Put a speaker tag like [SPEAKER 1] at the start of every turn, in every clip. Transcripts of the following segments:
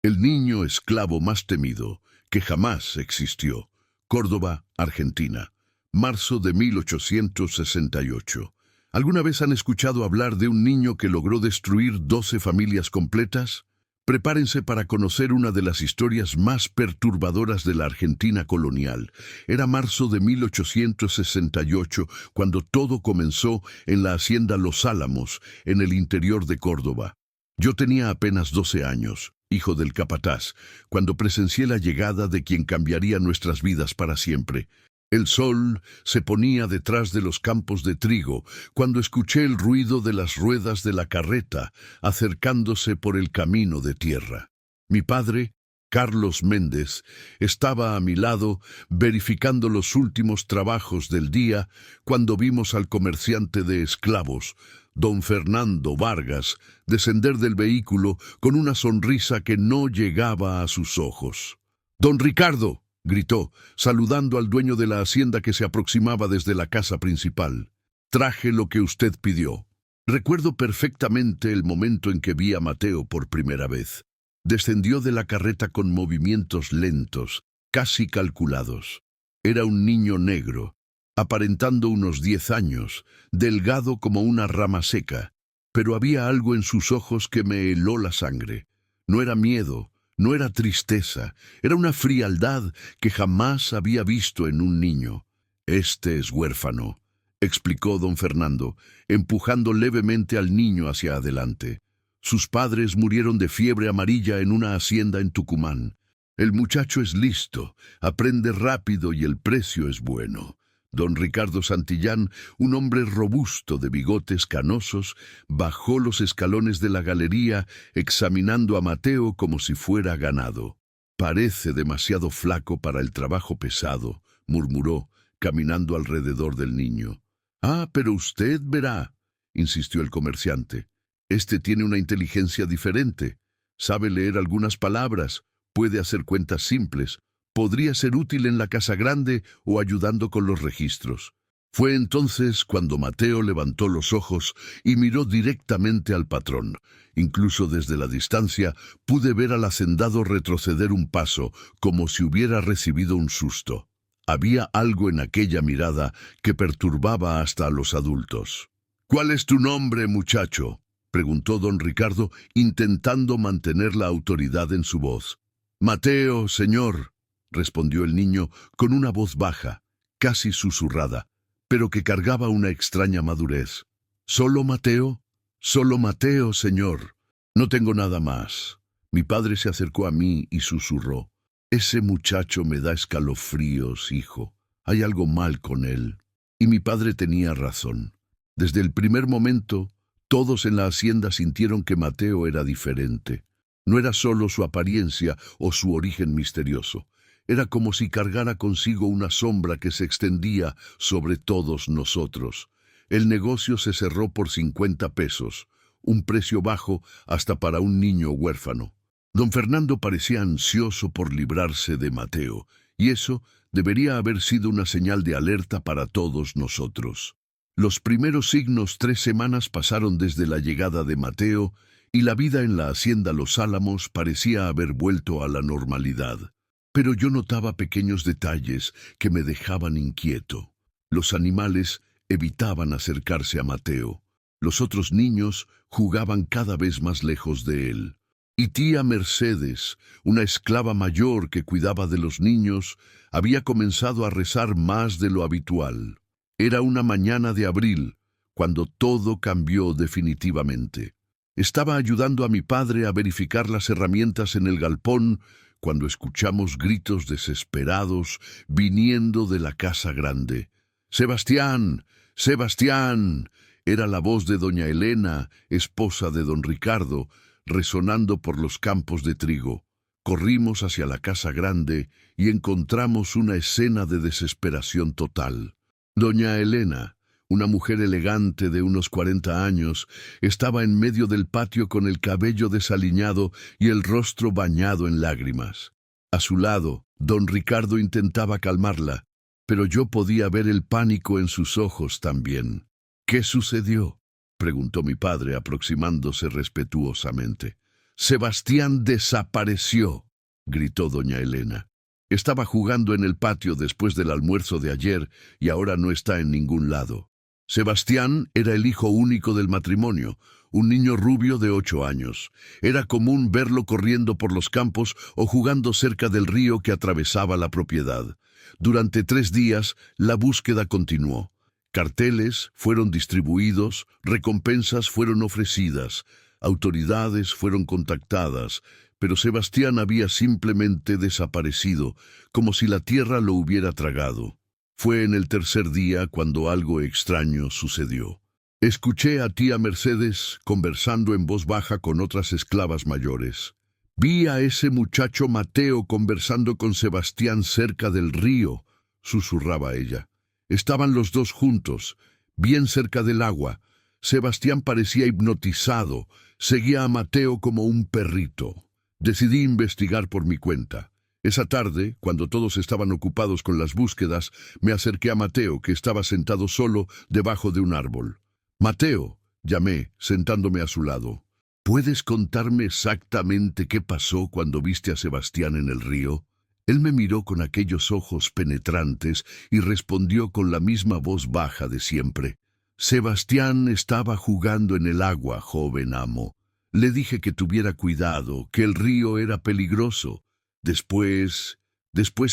[SPEAKER 1] El niño esclavo más temido que jamás existió. Córdoba, Argentina. Marzo de 1868. ¿Alguna vez han escuchado hablar de un niño que logró destruir 12 familias completas? Prepárense para conocer una de las historias más perturbadoras de la Argentina colonial. Era marzo de 1868 cuando todo comenzó en la hacienda Los Álamos, en el interior de Córdoba. Yo tenía apenas 12 años, hijo del capataz, cuando presencié la llegada de quien cambiaría nuestras vidas para siempre. El sol se ponía detrás de los campos de trigo cuando escuché el ruido de las ruedas de la carreta acercándose por el camino de tierra. Mi padre, Carlos Méndez, estaba a mi lado verificando los últimos trabajos del día cuando vimos al comerciante de esclavos, don Fernando Vargas, descender del vehículo con una sonrisa que no llegaba a sus ojos. «¡Don Ricardo!», gritó, saludando al dueño de la hacienda que se aproximaba desde la casa principal. «Traje lo que usted pidió». Recuerdo perfectamente el momento en que vi a Mateo por primera vez. Descendió de la carreta con movimientos lentos, casi calculados. Era un niño negro, aparentando unos 10 años, delgado como una rama seca, pero había algo en sus ojos que me heló la sangre. No era miedo, no era tristeza, era una frialdad que jamás había visto en un niño. «Este es huérfano», explicó don Fernando, empujando levemente al niño hacia adelante. «Sus padres murieron de fiebre amarilla en una hacienda en Tucumán. El muchacho es listo, aprende rápido y el precio es bueno». Don Ricardo Santillán, un hombre robusto de bigotes canosos, bajó los escalones de la galería examinando a Mateo como si fuera ganado. «Parece demasiado flaco para el trabajo pesado», murmuró, caminando alrededor del niño. «Ah, pero usted verá», insistió el comerciante. «Este tiene una inteligencia diferente. Sabe leer algunas palabras, puede hacer cuentas simples. Podría ser útil en la casa grande o ayudando con los registros». Fue entonces cuando Mateo levantó los ojos y miró directamente al patrón. Incluso desde la distancia pude ver al hacendado retroceder un paso, como si hubiera recibido un susto. Había algo en aquella mirada que perturbaba hasta a los adultos. «¿Cuál es tu nombre, muchacho?», preguntó don Ricardo, intentando mantener la autoridad en su voz. «Mateo, señor», respondió el niño con una voz baja, casi susurrada, pero que cargaba una extraña madurez. «¿Solo Mateo? Solo Mateo, señor. No tengo nada más». Mi padre se acercó a mí y susurró: «Ese muchacho me da escalofríos, hijo. Hay algo mal con él». Y mi padre tenía razón. Desde el primer momento, todos en la hacienda sintieron que Mateo era diferente. No era solo su apariencia o su origen misterioso. Era como si cargara consigo una sombra que se extendía sobre todos nosotros. El negocio se cerró por 50 pesos, un precio bajo hasta para un niño huérfano. Don Fernando parecía ansioso por librarse de Mateo, y eso debería haber sido una señal de alerta para todos nosotros. Los primeros signos 3 semanas pasaron desde la llegada de Mateo, y la vida en la hacienda Los Álamos parecía haber vuelto a la normalidad. Pero yo notaba pequeños detalles que me dejaban inquieto. Los animales evitaban acercarse a Mateo. Los otros niños jugaban cada vez más lejos de él. Y tía Mercedes, una esclava mayor que cuidaba de los niños, había comenzado a rezar más de lo habitual. Era una mañana de abril, cuando todo cambió definitivamente. Estaba ayudando a mi padre a verificar las herramientas en el galpón cuando escuchamos gritos desesperados viniendo de la casa grande. «¡Sebastián! ¡Sebastián!», era la voz de doña Elena, esposa de don Ricardo, resonando por los campos de trigo. Corrimos hacia la casa grande y encontramos una escena de desesperación total. Doña Elena, una mujer elegante de unos 40 años, estaba en medio del patio con el cabello desaliñado y el rostro bañado en lágrimas. A su lado, don Ricardo intentaba calmarla, pero yo podía ver el pánico en sus ojos también. «¿Qué sucedió?», preguntó mi padre aproximándose respetuosamente. Sebastián desapareció, gritó doña Elena. Estaba jugando en el patio después del almuerzo de ayer y ahora no está en ningún lado. Sebastián era el hijo único del matrimonio, un niño rubio de 8 años. Era común verlo corriendo por los campos o jugando cerca del río que atravesaba la propiedad. Durante 3 días, la búsqueda continuó. Carteles fueron distribuidos, recompensas fueron ofrecidas, autoridades fueron contactadas, pero Sebastián había simplemente desaparecido, como si la tierra lo hubiera tragado. Fue en el tercer día cuando algo extraño sucedió. Escuché a tía Mercedes conversando en voz baja con otras esclavas mayores. Vi a ese muchacho Mateo conversando con Sebastián cerca del río, susurraba ella. Estaban los dos juntos, bien cerca del agua. Sebastián parecía hipnotizado, seguía a Mateo como un perrito. Decidí investigar por mi cuenta. Esa tarde, cuando todos estaban ocupados con las búsquedas, me acerqué a Mateo, que estaba sentado solo debajo de un árbol. «Mateo», llamé, sentándome a su lado. «¿Puedes contarme exactamente qué pasó cuando viste a Sebastián en el río?» Él me miró con aquellos ojos penetrantes y respondió con la misma voz baja de siempre. «Sebastián estaba jugando en el agua, joven amo. Le dije que tuviera cuidado, que el río era peligroso. Después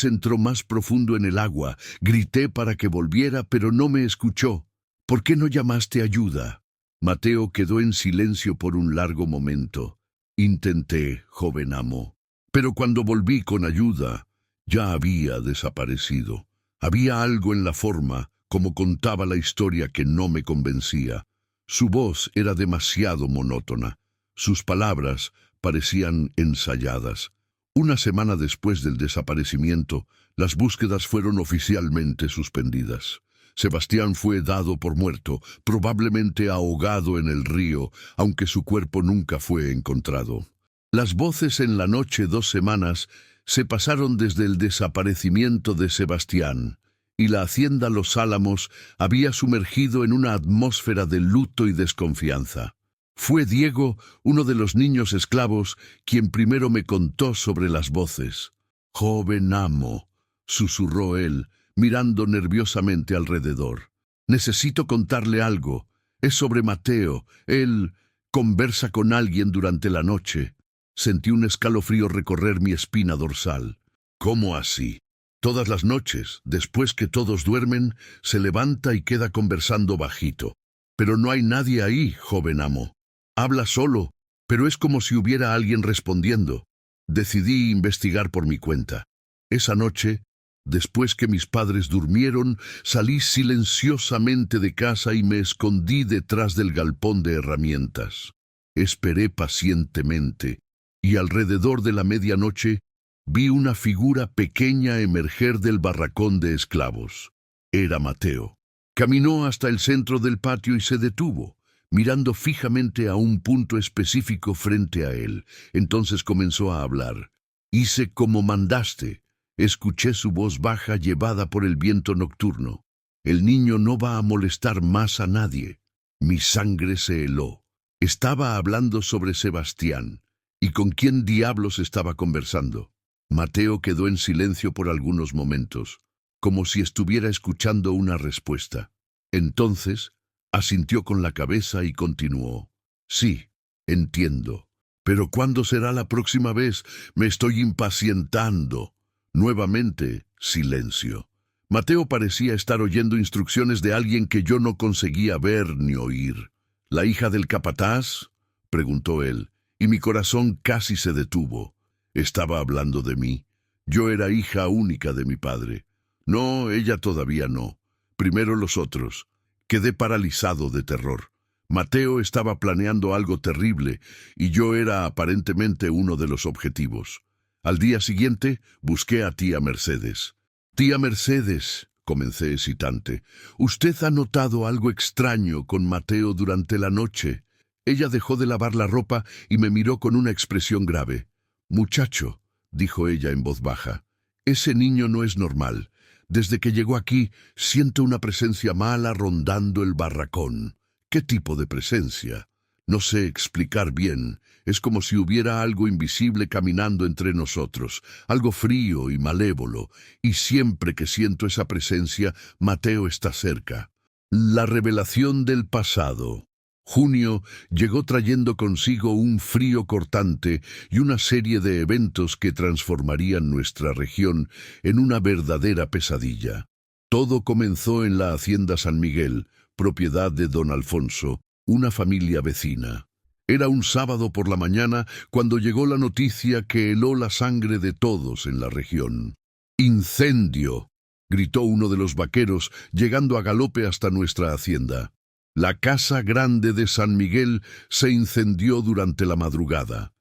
[SPEAKER 1] entró más profundo en el agua. Grité para que volviera, pero no me escuchó. ¿Por qué no llamaste ayuda?» Mateo quedó en silencio por un largo momento. «Intenté, joven amo. Pero cuando volví con ayuda, ya había desaparecido. Había algo en la forma, como contaba la historia, que no me convencía. Su voz era demasiado monótona. Sus palabras parecían ensayadas. Una semana después del desaparecimiento, las búsquedas fueron oficialmente suspendidas. Sebastián fue dado por muerto, probablemente ahogado en el río, aunque su cuerpo nunca fue encontrado. Las voces en la noche 2 semanas se pasaron desde el desaparecimiento de Sebastián, y la hacienda Los Álamos había sumergido en una atmósfera de luto y desconfianza. Fue Diego, uno de los niños esclavos, quien primero me contó sobre las voces. «Joven amo», susurró él, mirando nerviosamente alrededor. «Necesito contarle algo. Es sobre Mateo. Él conversa con alguien durante la noche». Sentí un escalofrío recorrer mi espina dorsal. «¿Cómo así?» «Todas las noches, después que todos duermen, se levanta y queda conversando bajito. Pero no hay nadie ahí, joven amo. Habla solo, pero es como si hubiera alguien respondiendo». Decidí investigar por mi cuenta. Esa noche, después que mis padres durmieron, salí silenciosamente de casa y me escondí detrás del galpón de herramientas. Esperé pacientemente, y alrededor de la medianoche vi una figura pequeña emerger del barracón de esclavos. Era Mateo. Caminó hasta el centro del patio y se detuvo, mirando fijamente a un punto específico frente a él. Entonces comenzó a hablar. «Hice como mandaste». Escuché su voz baja llevada por el viento nocturno. «El niño no va a molestar más a nadie». Mi sangre se heló. Estaba hablando sobre Sebastián. ¿Y con quién diablos estaba conversando? Mateo quedó en silencio por algunos momentos, como si estuviera escuchando una respuesta. Entonces, asintió con la cabeza y continuó. «Sí, entiendo. Pero ¿cuándo será la próxima vez? Me estoy impacientando». Nuevamente, silencio. Mateo parecía estar oyendo instrucciones de alguien que yo no conseguía ver ni oír. «¿La hija del capataz?», preguntó él, y mi corazón casi se detuvo. Estaba hablando de mí. Yo era hija única de mi padre. No, ella todavía no. Primero los otros. Quedé paralizado de terror. Mateo estaba planeando algo terrible, y yo era aparentemente uno de los objetivos. Al día siguiente, busqué a tía Mercedes. «Tía Mercedes», comencé hesitante, «usted ha notado algo extraño con Mateo durante la noche». Ella dejó de lavar la ropa y me miró con una expresión grave. «Muchacho», dijo ella en voz baja, «ese niño no es normal. Desde que llegó aquí, siento una presencia mala rondando el barracón». «¿Qué tipo de presencia?». No sé explicar bien. Es como si hubiera algo invisible caminando entre nosotros, algo frío y malévolo, y siempre que siento esa presencia, Mateo está cerca. La revelación del pasado. Junio llegó trayendo consigo un frío cortante y una serie de eventos que transformarían nuestra región en una verdadera pesadilla. Todo comenzó en la Hacienda San Miguel, propiedad de don Alfonso, una familia vecina. Era un sábado por la mañana cuando llegó la noticia que heló la sangre de todos en la región. ¡Incendio!, gritó uno de los vaqueros, llegando a galope hasta nuestra hacienda. La casa grande de San Miguel se incendió durante la madrugada.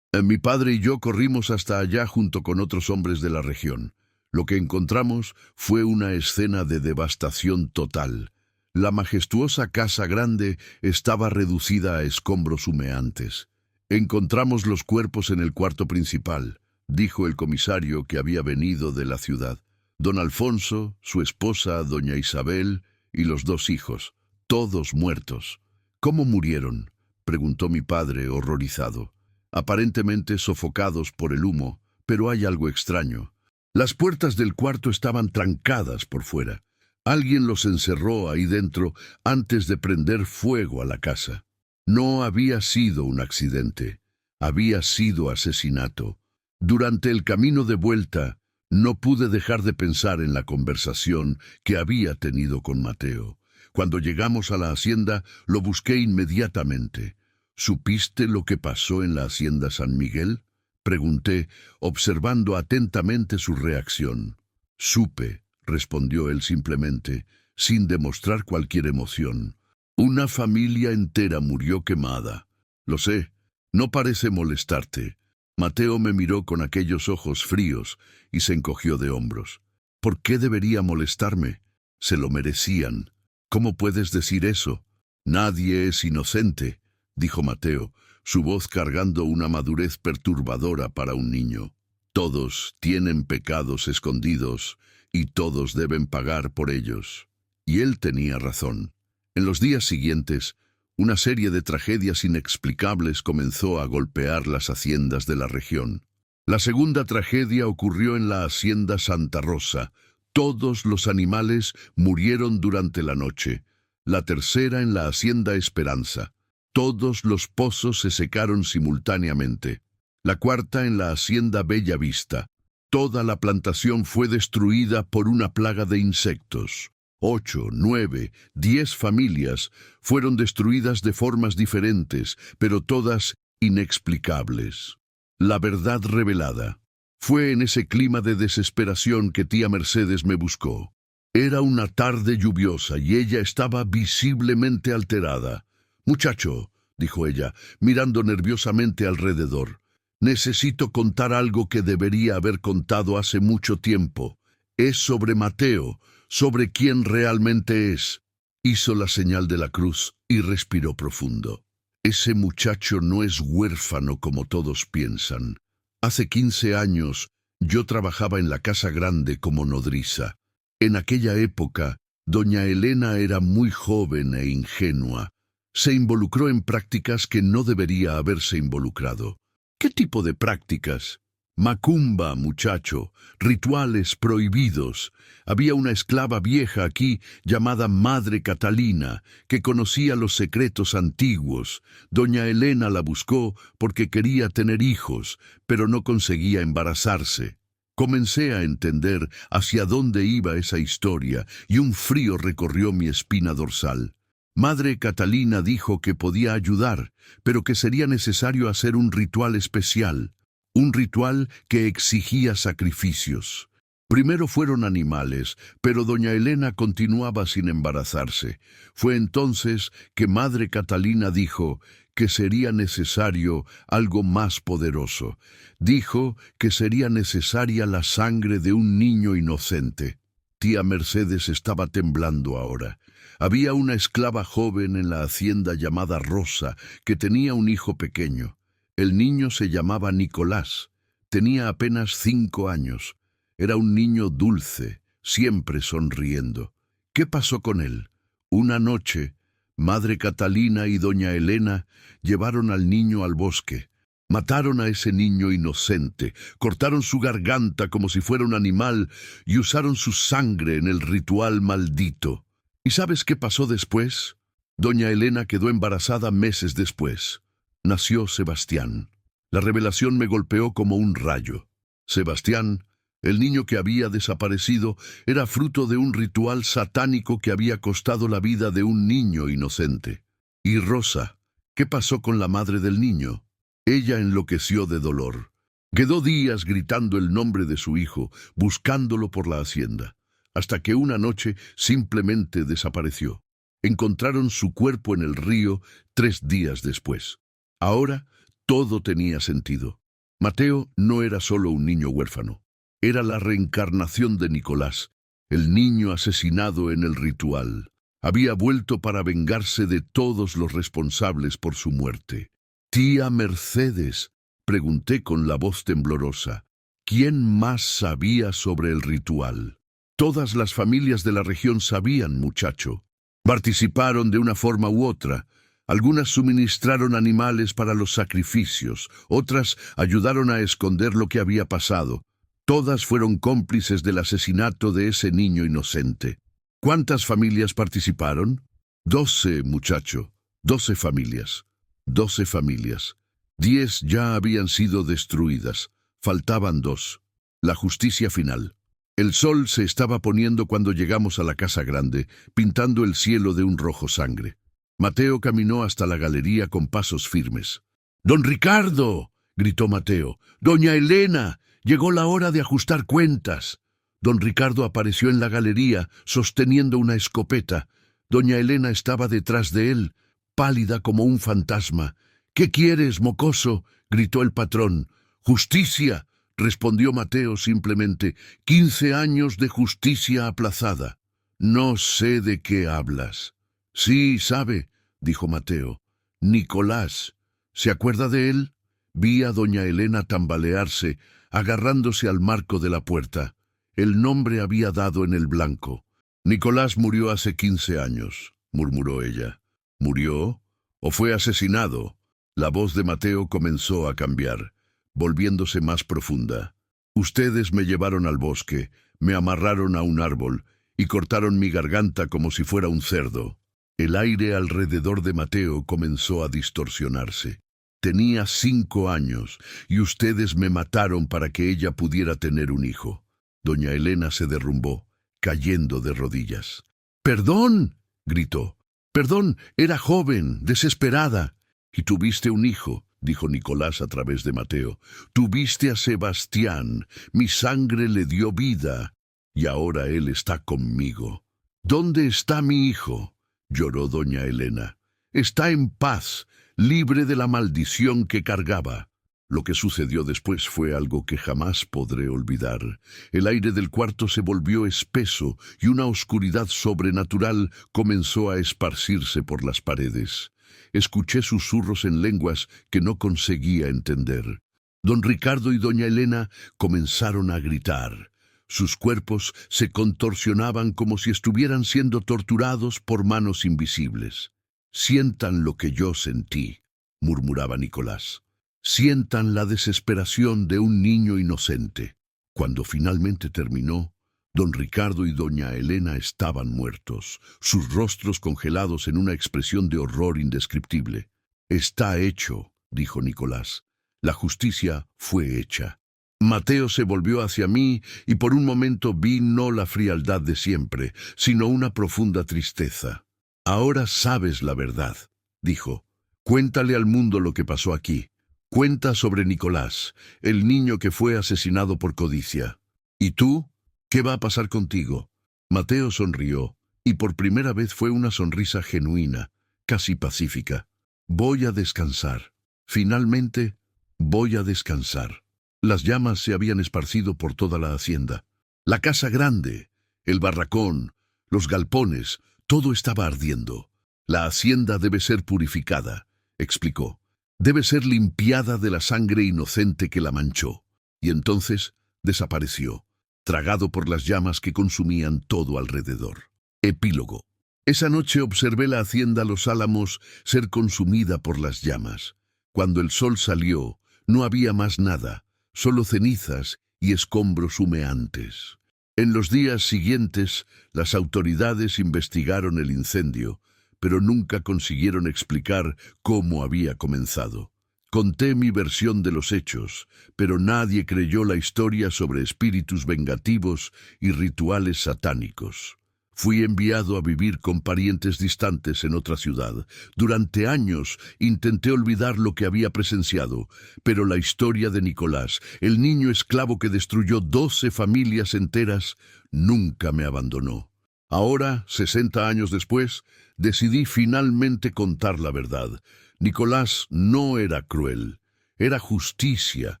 [SPEAKER 1] Mi padre y yo corrimos hasta allá junto con otros hombres de la región. Lo que encontramos fue una escena de devastación total. La majestuosa casa grande estaba reducida a escombros humeantes. Encontramos los cuerpos en el cuarto principal, dijo el comisario que había venido de la ciudad. Don Alfonso, su esposa, doña Isabel y los 2 hijos, todos muertos. ¿Cómo murieron?, preguntó mi padre, horrorizado. Aparentemente sofocados por el humo, pero hay algo extraño. Las puertas del cuarto estaban trancadas por fuera. Alguien los encerró ahí dentro antes de prender fuego a la casa. No había sido un accidente, había sido asesinato. Durante el camino de vuelta, no pude dejar de pensar en la conversación que había tenido con Mateo. Cuando llegamos a la hacienda, lo busqué inmediatamente. ¿Supiste lo que pasó en la Hacienda San Miguel?, pregunté, observando atentamente su reacción. Supe, respondió él simplemente, sin demostrar cualquier emoción. Una familia entera murió quemada. Lo sé, no parece molestarte. Mateo me miró con aquellos ojos fríos y se encogió de hombros. ¿Por qué debería molestarme? Se lo merecían. ¿Cómo puedes decir eso? Nadie es inocente, dijo Mateo, su voz cargando una madurez perturbadora para un niño. Todos tienen pecados escondidos y todos deben pagar por ellos. Y él tenía razón. En los días siguientes, una serie de tragedias inexplicables comenzó a golpear las haciendas de la región. La segunda tragedia ocurrió en la Hacienda Santa Rosa. Todos los animales murieron durante la noche. La tercera en la Hacienda Esperanza. Todos los pozos se secaron simultáneamente. La cuarta en la Hacienda Bella Vista. Toda la plantación fue destruida por una plaga de insectos. 8, 9, 10 familias fueron destruidas de formas diferentes, pero todas inexplicables. La verdad revelada. Fue en ese clima de desesperación que tía Mercedes me buscó. Era una tarde lluviosa y ella estaba visiblemente alterada. «Muchacho», dijo ella, mirando nerviosamente alrededor, «necesito contar algo que debería haber contado hace mucho tiempo. Es sobre Mateo, sobre quién realmente es». Hizo la señal de la cruz y respiró profundo. «Ese muchacho no es huérfano como todos piensan. Hace 15 años yo trabajaba en la casa grande como nodriza. En aquella época, doña Elena era muy joven e ingenua. Se involucró en prácticas que no debería haberse involucrado». «¿Qué tipo de prácticas?» «Macumba, muchacho, rituales prohibidos. Había una esclava vieja aquí llamada Madre Catalina, que conocía los secretos antiguos. Doña Elena la buscó porque quería tener hijos, pero no conseguía embarazarse. Comencé a entender hacia dónde iba esa historia y un frío recorrió mi espina dorsal. Madre Catalina dijo que podía ayudar, pero que sería necesario hacer un ritual especial. Un ritual que exigía sacrificios. Primero fueron animales, pero doña Elena continuaba sin embarazarse. Fue entonces que Madre Catalina dijo que sería necesario algo más poderoso. Dijo que sería necesaria la sangre de un niño inocente. Tía Mercedes estaba temblando ahora. Había una esclava joven en la hacienda llamada Rosa que tenía un hijo pequeño. El niño se llamaba Nicolás. Tenía apenas 5 años. Era un niño dulce, siempre sonriendo. ¿Qué pasó con él? Una noche, Madre Catalina y doña Elena llevaron al niño al bosque. Mataron a ese niño inocente, cortaron su garganta como si fuera un animal y usaron su sangre en el ritual maldito. ¿Y sabes qué pasó después? Doña Elena quedó embarazada meses después. Nació Sebastián. La revelación me golpeó como un rayo. Sebastián, el niño que había desaparecido, era fruto de un ritual satánico que había costado la vida de un niño inocente. Y Rosa, ¿qué pasó con la madre del niño? Ella enloqueció de dolor. Quedó días gritando el nombre de su hijo, buscándolo por la hacienda, hasta que una noche simplemente desapareció. Encontraron su cuerpo en el río 3 días después. Ahora todo tenía sentido. Mateo no era solo un niño huérfano. Era la reencarnación de Nicolás, el niño asesinado en el ritual. Había vuelto para vengarse de todos los responsables por su muerte. «Tía Mercedes», pregunté con la voz temblorosa, ¿quién más sabía sobre el ritual? Todas las familias de la región sabían, muchacho. Participaron de una forma u otra. Algunas suministraron animales para los sacrificios, otras ayudaron a esconder lo que había pasado. Todas fueron cómplices del asesinato de ese niño inocente. ¿Cuántas familias participaron? 12, muchacho. 12 familias. 12 familias. 10 ya habían sido destruidas. Faltaban 2. La justicia final. El sol se estaba poniendo cuando llegamos a la casa grande, pintando el cielo de un rojo sangre. Mateo caminó hasta la galería con pasos firmes. «¡Don Ricardo!», gritó Mateo. «¡Doña Elena! Llegó la hora de ajustar cuentas». Don Ricardo apareció en la galería, sosteniendo una escopeta. Doña Elena estaba detrás de él, pálida como un fantasma. «¿Qué quieres, mocoso?», gritó el patrón. «Justicia», respondió Mateo simplemente. 15 años de justicia aplazada. «No sé de qué hablas». «Sí, sabe», dijo Mateo. «Nicolás. ¿Se acuerda de él?» Vi a doña Elena tambalearse, agarrándose al marco de la puerta. El nombre había dado en el blanco. «Nicolás murió hace 15 años», murmuró ella. «¿Murió? ¿O fue asesinado?» La voz de Mateo comenzó a cambiar, volviéndose más profunda. «Ustedes me llevaron al bosque, me amarraron a un árbol y cortaron mi garganta como si fuera un cerdo». El aire alrededor de Mateo comenzó a distorsionarse. «Tenía 5 años y ustedes me mataron para que ella pudiera tener un hijo». Doña Elena se derrumbó, cayendo de rodillas. «¡Perdón!», gritó. «Perdón, era joven, desesperada». «Y tuviste un hijo», dijo Nicolás a través de Mateo. «Tuviste a Sebastián, mi sangre le dio vida, y ahora él está conmigo». «¿Dónde está mi hijo?», lloró doña Elena. «Está en paz, libre de la maldición que cargaba». Lo que sucedió después fue algo que jamás podré olvidar. El aire del cuarto se volvió espeso y una oscuridad sobrenatural comenzó a esparcirse por las paredes. Escuché susurros en lenguas que no conseguía entender. Don Ricardo y doña Elena comenzaron a gritar. Sus cuerpos se contorsionaban como si estuvieran siendo torturados por manos invisibles. «Sientan lo que yo sentí», murmuraba Nicolás. «Sientan la desesperación de un niño inocente». Cuando finalmente terminó, don Ricardo y doña Elena estaban muertos, sus rostros congelados en una expresión de horror indescriptible. «Está hecho», dijo Nicolás. «La justicia fue hecha». Mateo se volvió hacia mí y por un momento vi no la frialdad de siempre, sino una profunda tristeza. «Ahora sabes la verdad», dijo. «Cuéntale al mundo lo que pasó aquí. Cuenta sobre Nicolás, el niño que fue asesinado por codicia. ¿Y tú? ¿Qué va a pasar contigo?» Mateo sonrió, y por primera vez fue una sonrisa genuina, casi pacífica. «Voy a descansar. Finalmente, voy a descansar». Las llamas se habían esparcido por toda la hacienda. La casa grande, el barracón, los galpones, todo estaba ardiendo. «La hacienda debe ser purificada», explicó. «Debe ser limpiada de la sangre inocente que la manchó». Y entonces desapareció, tragado por las llamas que consumían todo alrededor. Epílogo. Esa noche observé la hacienda Los Álamos ser consumida por las llamas. Cuando el sol salió, no había más nada, solo cenizas y escombros humeantes. En los días siguientes, las autoridades investigaron el incendio, pero nunca consiguieron explicar cómo había comenzado. Conté mi versión de los hechos, pero nadie creyó la historia sobre espíritus vengativos y rituales satánicos. Fui enviado a vivir con parientes distantes en otra ciudad. Durante años intenté olvidar lo que había presenciado, pero la historia de Nicolás, el niño esclavo que destruyó 12 familias enteras, nunca me abandonó. Ahora, 60 años después, decidí finalmente contar la verdad. Nicolás no era cruel, era justicia.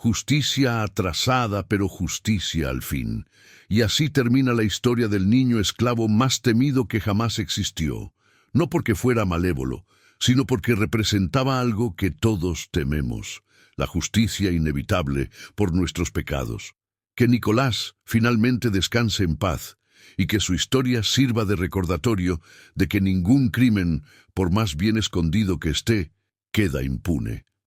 [SPEAKER 1] Justicia atrasada, pero justicia al fin. Y así termina la historia del niño esclavo más temido que jamás existió. No porque fuera malévolo, sino porque representaba algo que todos tememos, la justicia inevitable por nuestros pecados. Que Nicolás finalmente descanse en paz y que su historia sirva de recordatorio de que ningún crimen, por más bien escondido que esté, queda impune.